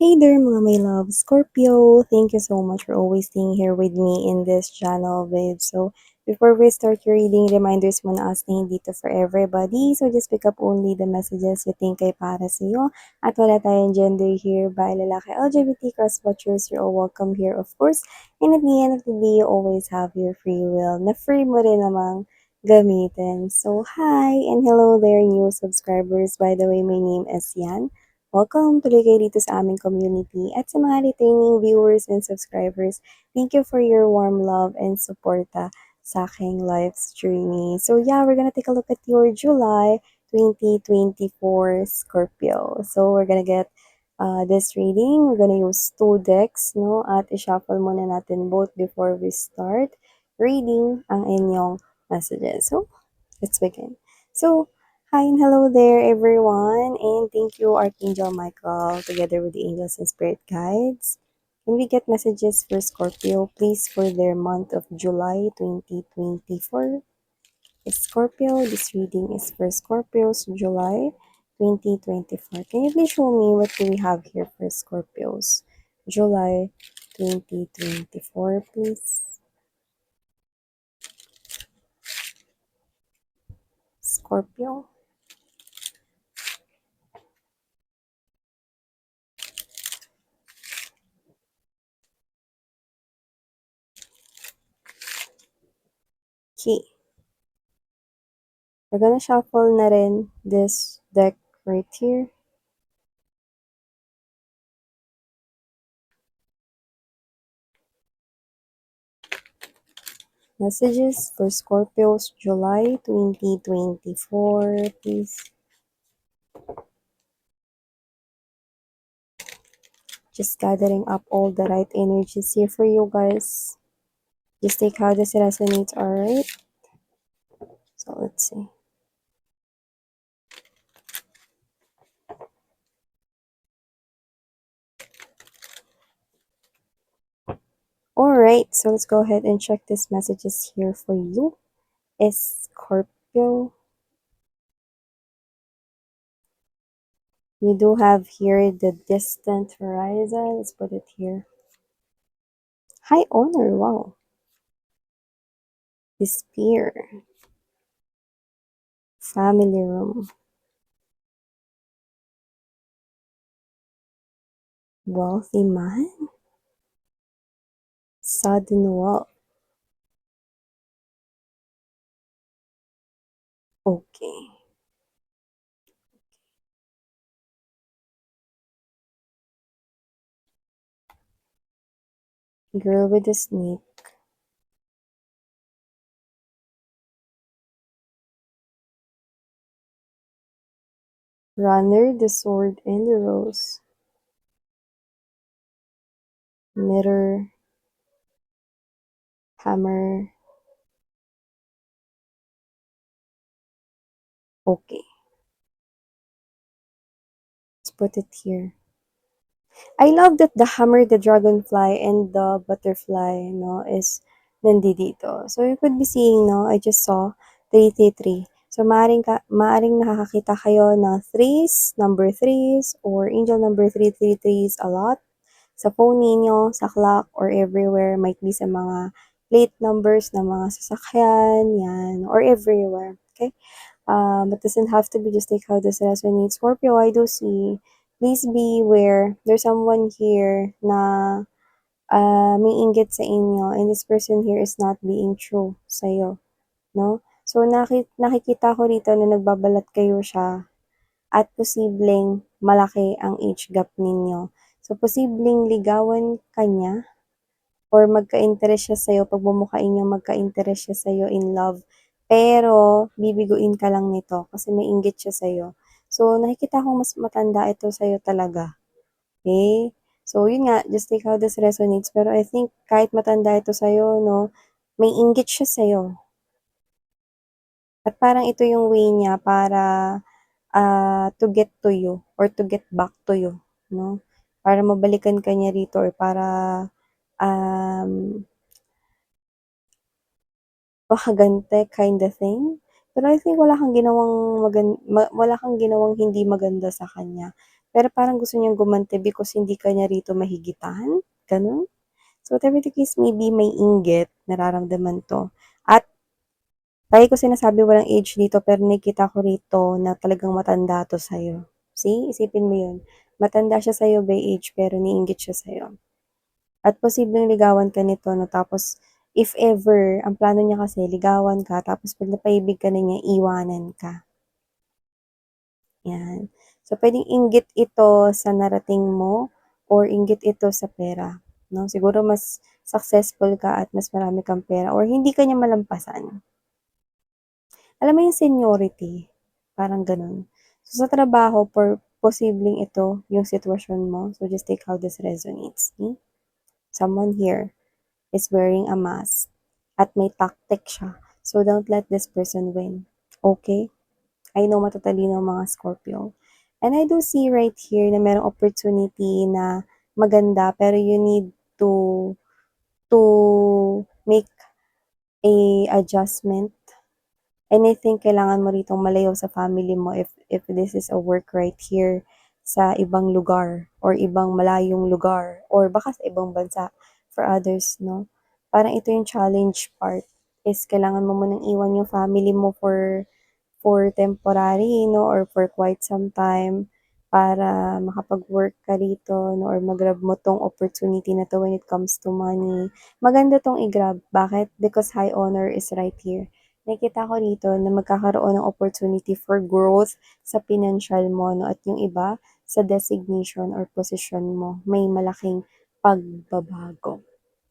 Hey there mga my love, Scorpio! Thank you so much for always staying here with me in this channel, babe. So, before we start your reading, reminders muna us na hindi to for everybody. So, just pick up only the messages you think ay para sa iyo. At wala tayong gender here by lalaki, LGBT, cross-watchers. You're all welcome here, of course. And at the end of the day, you always have your free will na free mo rin namang gamitin. So, hi and hello there, new subscribers. By the way, my name is Yan. Welcome tuloy kayo dito sa aming community at sa mga retaining viewers and subscribers. Thank you for your warm love and suporta sa aking life's journey. So yeah, we're gonna take a look at your July 2024 Scorpio. So we're gonna get this reading. We're gonna use two decks, no? At i-shuffle muna natin both before we start reading ang inyong messages. So let's begin. So, hi and hello there, everyone, and thank you, Archangel Michael, together with the angels and spirit guides. Can we get messages for Scorpio, please, for their month of July 2024? Scorpio, this reading is for Scorpios, July 2024. Can you please show me what do we have here for Scorpios, July 2024, please? Scorpio. Okay. We're gonna shuffle na rin this deck right here. Messages for Scorpios, July 2024, please. Just gathering up all the right energies here for you guys. Just take how this resonates, alright? So let's see. Alright, so let's go ahead and check these messages here for you. Scorpio. You do have here the distant horizon. Let's put it here. High honor, wow. Despair. Family room. Wealthy man. Sudden wealth. Okay. Girl with a snake. Runner, the sword, and the rose. Mirror. Hammer. Okay. Let's put it here. I love that the hammer, the dragonfly, and the butterfly, no, is nandito. So you could be seeing, no, I just saw 333. So maaring nakakakita kayo ng threes, number threes, or angel number 333s a lot. Sa phone ninyo, sa clock, or everywhere. Might be sa mga plate numbers ng mga sasakyan, yan, or everywhere. Okay? But doesn't have to be just like how this resonates. Scorpio, I do see. Please be aware. There's someone here na may inggit sa inyo, and this person here is not being true sa'yo. No? So, nakikita ko rito na nagbabalat kayo siya at posibleng malaki ang age gap ninyo. So, posibleng ligawan ka niya or magka-interest siya sa'yo, pagmumukhain niya magka-interest siya sa'yo in love, pero bibiguin ka lang nito kasi may inggit siya sa'yo. So, nakikita kong mas matanda ito sa'yo talaga. Okay? So, yun nga, just take how this resonates. Pero I think kahit matanda ito sa'yo, no, may inggit siya sa'yo. At parang ito yung way niya para to get to you or to get back to you, no? Para mabalikan ka niya rito or para um, makagante kind of thing. Pero I think wala kang ginawang hindi maganda sa kanya. pero parang gusto niyang gumanti because hindi ka niya rito mahigitan, gano'n. So, whatever the case may be, may inggit, nararamdaman 'to. At lagi ko sinasabi walang age dito pero nakikita ko rito na talagang matanda 'to sa'yo. See, isipin mo 'yun, matanda siya sa'yo by age pero naiinggit siya sa'yo. At posibleng ligawan ka nito 'no, tapos if ever, ang plano niya kasi ligawan ka tapos 'pag napaibig ka na niya, iwanan ka, 'yan. So, puwedeng inggit ito sa narating mo or inggit ito sa pera 'no. Siguro mas successful ka at mas marami kang pera or hindi ka niya malampasan. Alam mo yung seniority, parang gano'n. So, sa trabaho posibleng ito yung sitwasyon mo, so just take how this resonates, someone here is wearing a mask at may tactic siya. So, don't let this person win. Okay? I know matatalino ang mga Scorpio. And I do see right here na merong opportunity na maganda pero you need to make a adjustment. And I think kailangan mo ritong malayo sa family mo if this is a work right here sa ibang lugar or ibang malayong lugar or baka sa ibang bansa for others, no? Parang ito yung challenge part is kailangan mo munang iwan yung family mo for temporary, no, or for quite some time para makapag-work ka rito, no, or mag-grab mo 'tong opportunity na 'to when it comes to money. Maganda 'tong i-grab. Bakit? Because high honor is right here. Nakikita ko rito na magkakaroon ng opportunity for growth sa financial mo, no, at yung iba sa designation or position mo, may malaking pagbabago.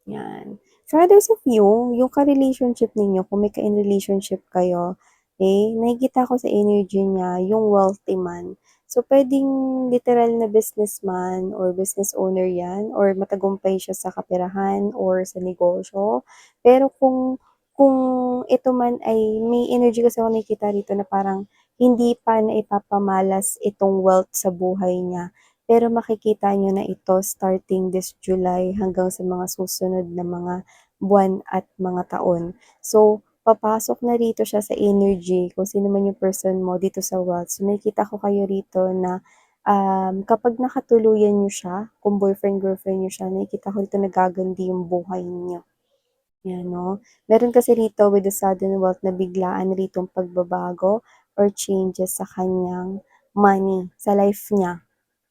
Yan. For others of you, yung ka-relationship ninyo, kung may ka-in relationship kayo, nakikita ko sa energy niya yung wealthy man. So, puwedeng literal na businessman or business owner yan or matagumpay siya sa kaperahan or sa negosyo. Pero kung ito man ay may energy kasi ako nakikita rito na parang hindi pa naipapamalas itong wealth sa buhay niya. Pero makikita niyo na ito starting this July hanggang sa mga susunod na mga buwan at mga taon. So, papasok na rito siya sa energy kung sino man yung person mo dito sa wealth. So, nakikita ko kayo rito na kapag nakatuluyan niyo siya, kung boyfriend, girlfriend niyo siya, nakikita ko rito nagagandi yung buhay niyo. Yan, no? Meron kasi rito with the sudden wealth na biglaan ritong pagbabago or changes sa kanyang money, sa life niya,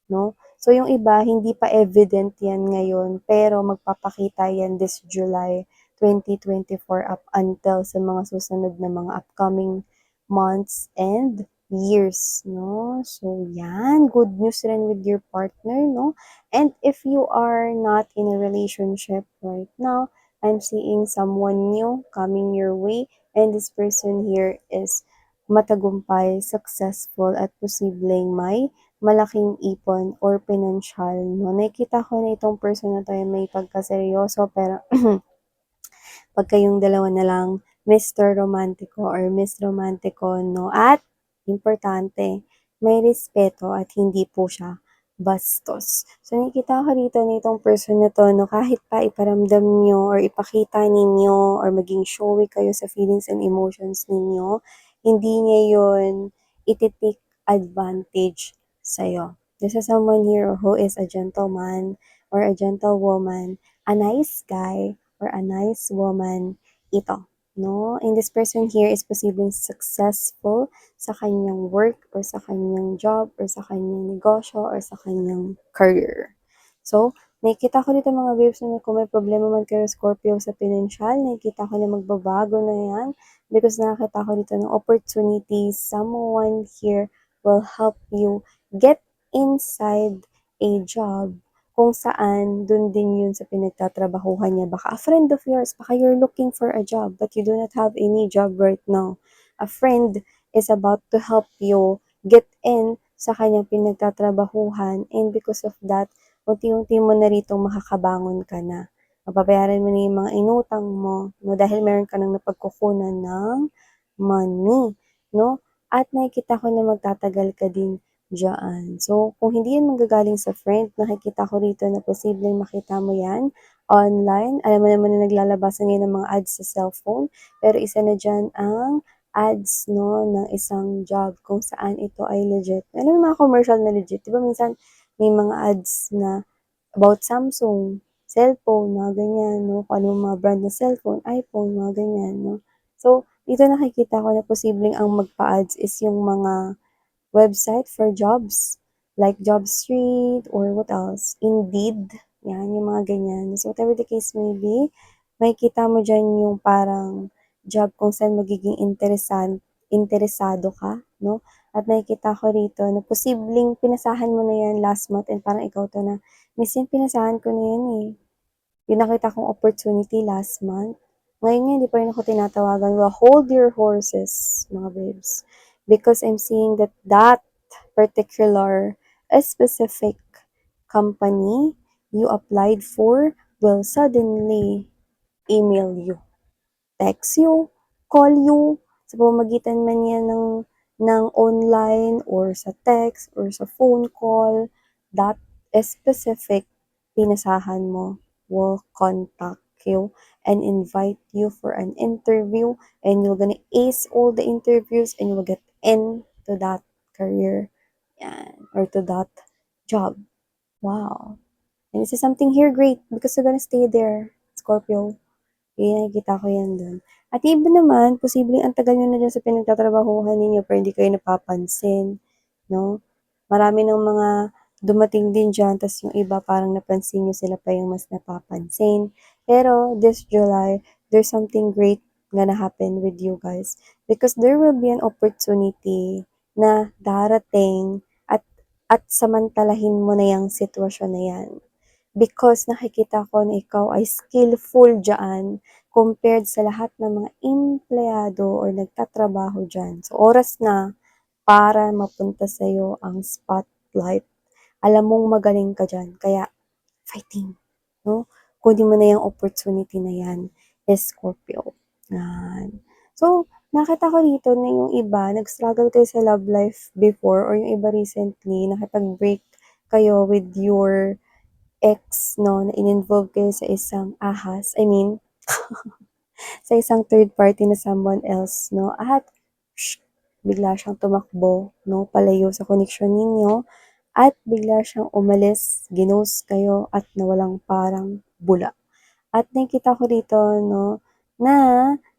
no? So, yung iba hindi pa evident yan ngayon pero magpapakita yan this July 2024 up until sa mga susunod na mga upcoming months and years, no? So, yan, good news rin with your partner, no? And if you are not in a relationship right now, I'm seeing someone new coming your way and this person here is matagumpay, successful at posibleng may malaking ipon or pinansyal 'no. Nakikita ko na itong person na 'to ay may pagkaseryoso pero 'pag kayong dalawa na lang Mr. Romantiko or Miss Romantiko 'no, at importante may respeto at hindi po siya bastos. So, nakikita ko dito na itong person na 'to 'no, kahit pa iparamdam niyo or ipakita ninyo or maging showy kayo sa feelings and emotions ninyo, hindi niya yun iti-take advantage sa'yo. This is someone here who is a gentleman or a gentlewoman, a nice guy, or a nice woman ito, no? And this person here is posibleng successful sa kanyang work or sa kanyang job or sa kanyang negosyo or sa kanyang career. So, nakikita ko dito mga babes na kung may problema man kayo Scorpio sa pinansyal, nakikita ko na magbabago na yan because nakakita ko dito ng opportunity. Someone here will help you get inside a job kung saan dun din yun sa pinagtatrabahuhan niya. Baka a friend of yours, baka you're looking for a job but you do not have any job right now. A friend is about to help you get in sa kanyang pinagtatrabahuhan and because of that, unti-unti mo na ritong makakabangon ka na. Mababayaran mo na yung mga inutang mo, no? Dahil meron ka nang napagkukunan ng money, no? At nakikita ko na magtatagal ka din diyaan. So, kung hindi yan manggagaling sa friend, nakikita ko rito na posibleng makita mo yan online. Alam mo naman na naglalabasan ngayon ng mga ads sa cellphone, pero isa na dyan ang ads, no, ng isang job kung saan ito ay legit. Alam mo mga commercial na legit, 'di ba minsan may mga ads na about Samsung, cellphone, mga ganyan, no, kung anong mga brand ng cellphone, iPhone, mga ganyan, no. So, dito nakikita ko na posibleng ang magpa-ads is yung mga website for jobs, like JobStreet or what else, Indeed, yan, yung mga ganyan. So, whatever the case may be, makikita mo dyan yung parang job kung saan magiging interesado ka, no? At nakikita ko rito na posibleng pinasahan mo na yan last month and parang ikaw to na, miss yan, pinasahan ko na yan eh. Yung nakita kong opportunity last month. Ngayon nga, hindi pa rin ako tinatawagan. Well, hold your horses, mga babes. Because I'm seeing that that particular specific company you applied for will suddenly email you, text you, call you, sa pamamagitan man yan ng online or sa text or sa phone call, that specific pinasahan mo will contact you and invite you for an interview and you're gonna ace all the interviews and you will get into that career yan, or to that job. Wow. And this is something here great because you're gonna stay there, Scorpio. Nakikita ko yan dun. At iba naman, posibleng ang tagal niyo na diyan sa pinagtatrabahuhan ninyo pero hindi kayo napapansin, 'no? Marami ng mga dumating din diyan ta's yung iba parang napansin niyo sila pa yung mas napapansin. Pero this July, there's something great gonna happen with you guys because there will be an opportunity na darating at samantalahin mo na yung sitwasyon na yan. Because nakikita ko na ikaw ay skillful diyan compared sa lahat ng mga empleyado or nagtatrabaho diyan. So, oras na para mapunta sa'yo ang spotlight. Alam mong magaling ka diyan, kaya fighting, 'no? Kunin mo na yung opportunity na yan, Scorpio. Yan. So, nakita ko dito na yung iba, nag-struggle kayo sa love life before or yung iba recently, nakipag-break kayo with your ex 'no, na in-involve kayo sa isang ahas, I mean, sa isang third party na someone else 'no, at bigla siyang tumakbo 'no, palayo sa koneksyon ninyo at bigla siyang umalis, ginost kayo at nawalang parang bula. At nakikita ko dito 'no, na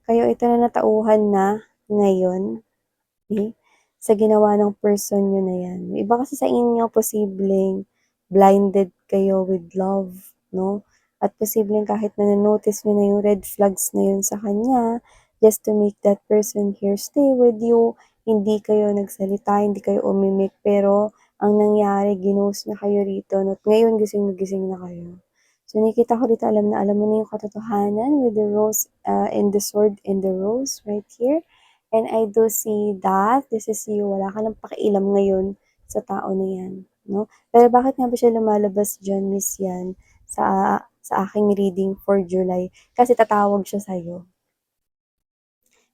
kayo ito na natauhan na ngayon. Eh, sa ginawa ng person niyo na 'yan. Yung iba kasi sa inyo posibleng blinded kayo with love, 'no? At posibleng kahit na na-notice niyo na yung red flags na yun sa kanya, just to make that person here stay with you, hindi kayo nagsalita, hindi kayo umimik, pero ang nangyari ginost niya kayo rito at ngayon gising na gising na kayo. So nakikita ko dito alam na alam mo na yung katotohanan with the rose, and the sword and the rose right here. And I do see that this is you, wala ka ng pakialam ngayon sa tao na yan, 'no? Pero bakit nga ba siya lumalabas diyan, Miss Yan, sa aking reading for July? Kasi tatawag siya sa'yo.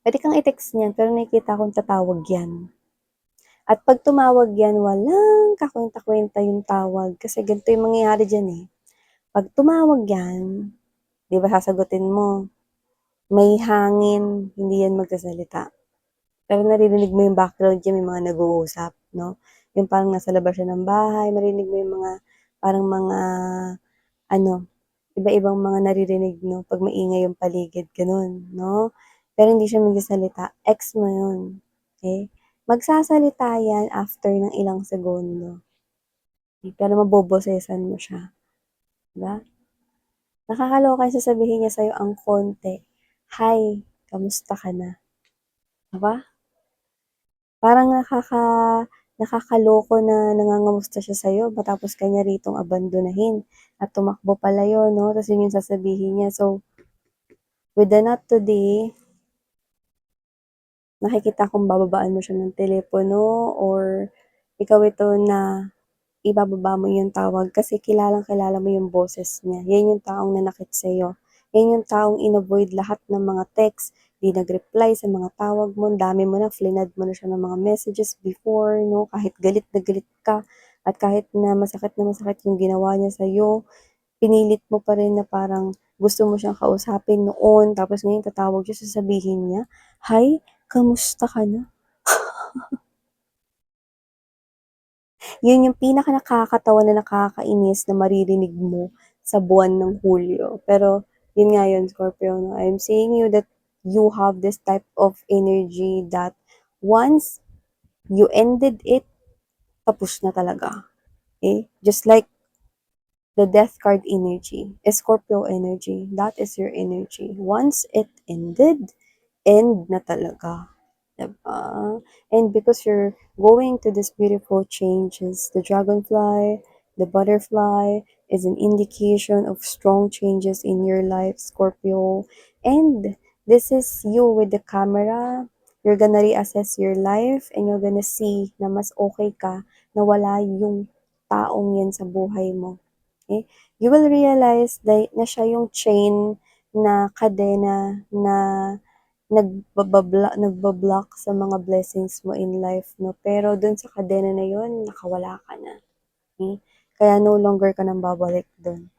Puwede kang i-text niyan, pero nakikita kong tatawag yan. At 'pag tumawag yan, walang kakuwenta-kuwenta yung tawag kasi ganito yung mangyayari diyan, eh. 'Pag tumawag yan, 'di ba sasagutin mo, may hangin, hindi yan magsasalita. Pero naririnig mo yung background niya, may mga nag-uusap, 'no? Yung parang nasa labas siya ng bahay, marinig mo yung mga parang mga ano, iba-ibang mga naririnig 'no, 'pag maingay yung paligid, gano'n, 'no? Pero hindi siya magsasalita, ex mo yun, okey? Magsasalita yan after ng ilang segundo, okey? Pero mabobosesan mo siya, 'di ba? Nakakaloka yung sasabihin niya sa'yo ang konti, "Hi, kamusta ka na?" 'Di ba? Parang nakakaloko na nangangamusta siya sa'yo matapos ka niya ritong abandonahin at tumakbo palayo 'no, ta's yun yung sasabihin niya. So, with the not today, nakikita kong bababaan mo siya ng telepono or ikaw ito na ibababa mo yung tawag kasi kilalang-kilala mo yung boses niya. Yan yung taong nanakit sa'yo. Yan yung taong in-avoid lahat ng mga text, 'di nag-reply sa mga tawag mo, ang dami mo na, flinad mo na siya ng mga messages before 'no, kahit galit na galit ka at kahit na masakit yung ginawa niya sa'yo, pinilit mo pa rin na parang gusto mo siyang kausapin noon tapos ngayon tatawag siya sasabihin niya, "Hi, kamusta ka na? Yun yung pinaka nakakatawa na nakakainis na maririnig mo sa buwan ng Hulyo. Pero, yun nga yun, Scorpio, no? I'm saying you that you have this type of energy that once you ended it, tapos na talaga. Okay? Just like the death card energy, Scorpio energy, that is your energy. Once it ended, end na talaga. Diba? And because you're going to these beautiful changes, the dragonfly, the butterfly is an indication of strong changes in your life, Scorpio. And this is you with the camera. You're gonna reassess your life and you're gonna see na mas okay ka na wala yung taong yan sa buhay mo. Okay? You will realize that na siya yung chain na kadena na nagbablock sa mga blessings mo in life, no? Pero dun sa kadena na yun, nakawala ka na. Okay? Kaya no longer ka nang babalik dun.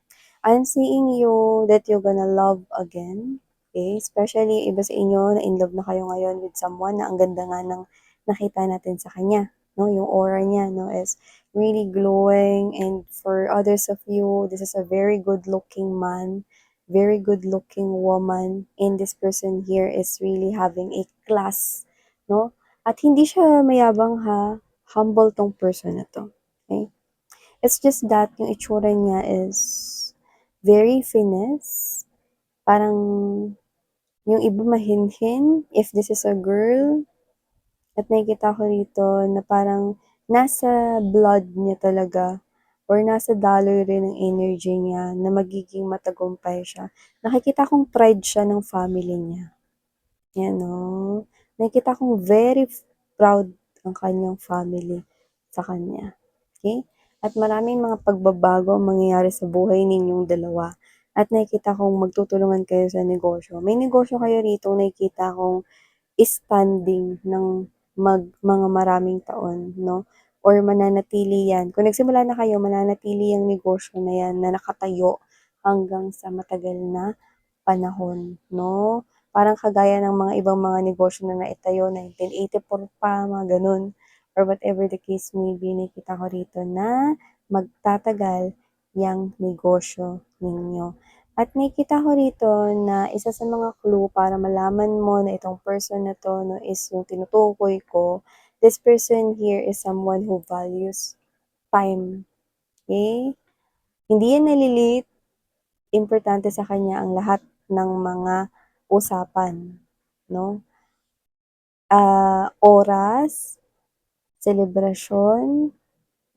I'm seeing you that you're gonna love again. Okay? Especially iba sa inyo na in love na kayo ngayon with someone na ang ganda nga ng nakita natin sa kanya. No, yung aura niya no is really glowing, and for others of you, this is a very good looking man, very good looking woman, and this person here is really having a class, no? At hindi siya mayabang ha, humble tong person na to. Okay? It's just that yung itsura niya is very finesse. Parang yung iba mahinhin if this is a girl. At nakikita ko rito na parang nasa blood niya talaga or nasa daloy rin ng energy niya na magiging matagumpay siya. Nakikita kong pride siya ng family niya. Yan o. Nakikita kong very proud ang kanyang family sa kanya. Okay? At maraming mga pagbabago ang mangyayari sa buhay ninyong dalawa. At nakikita kong magtutulungan kayo sa negosyo. May negosyo kayo rito, nakikita kong standing ng mga maraming taon, no? Or mananatili yan. Kung nagsimula na kayo, mananatili yung negosyo na yan na nakatayo hanggang sa matagal na panahon, no? Parang kagaya ng mga ibang mga negosyo na naitayo, 1984 pa, mga ganun. Or whatever the case may be, nakita ko rito na magtatagal yung negosyo ninyo. At nakita ko rito na isa sa mga clue para malaman mo na itong person na to no, is yung tinutukoy ko. This person here is someone who values time. Okay? Hindi yan nalilit. Importante sa kanya ang lahat ng mga usapan. No? Oras, selebrasyon,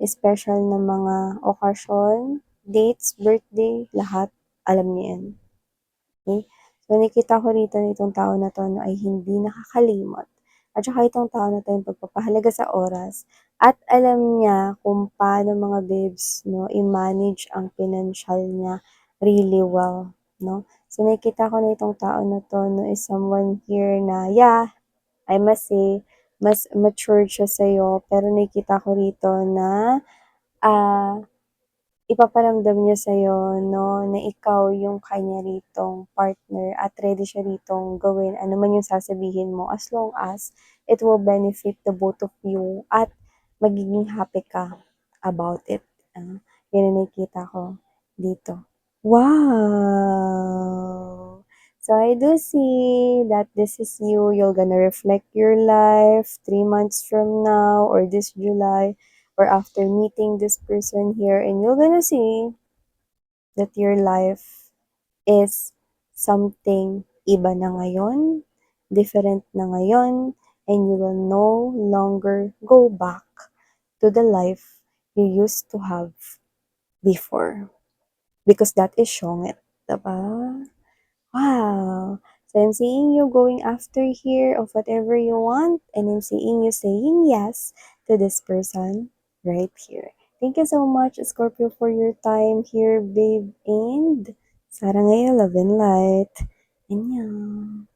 special na mga okasyon, dates, birthday, lahat. Alam niya yan. Okay? So, nakita ko rito nitong tao na to no, ay hindi nakakalimot. At saka itong tao na to yung pagpapahalaga sa oras. At alam niya kung paano mga babes no, i-manage ang financial niya really well. No? So, nakita ko na itong tao na to no, is someone here na, yeah, I must say, mas mature siya sa'yo. Pero nakita ko rito na ah ipaparamdam niya sa'yo, no, na ikaw yung kanya ritong partner at ready siya ritong gawin ano man yung sasabihin mo as long as it will benefit the both of you at magiging happy ka about it. Yun ang nakikita ko dito. Wow! So I do see that this is you. You're gonna reflect your life 3 months from now or this July or after meeting this person here, and you're gonna see that your life is something iba na ngayon, different na ngayon, and you will no longer go back to the life you used to have before. Because that is syongit, diba? Wow! So I'm seeing you going after here of whatever you want, and I'm seeing you saying yes to this person right here. Thank you so much, Scorpio, for your time here, babe. And Sarang ngayon, love and light. Annyeong.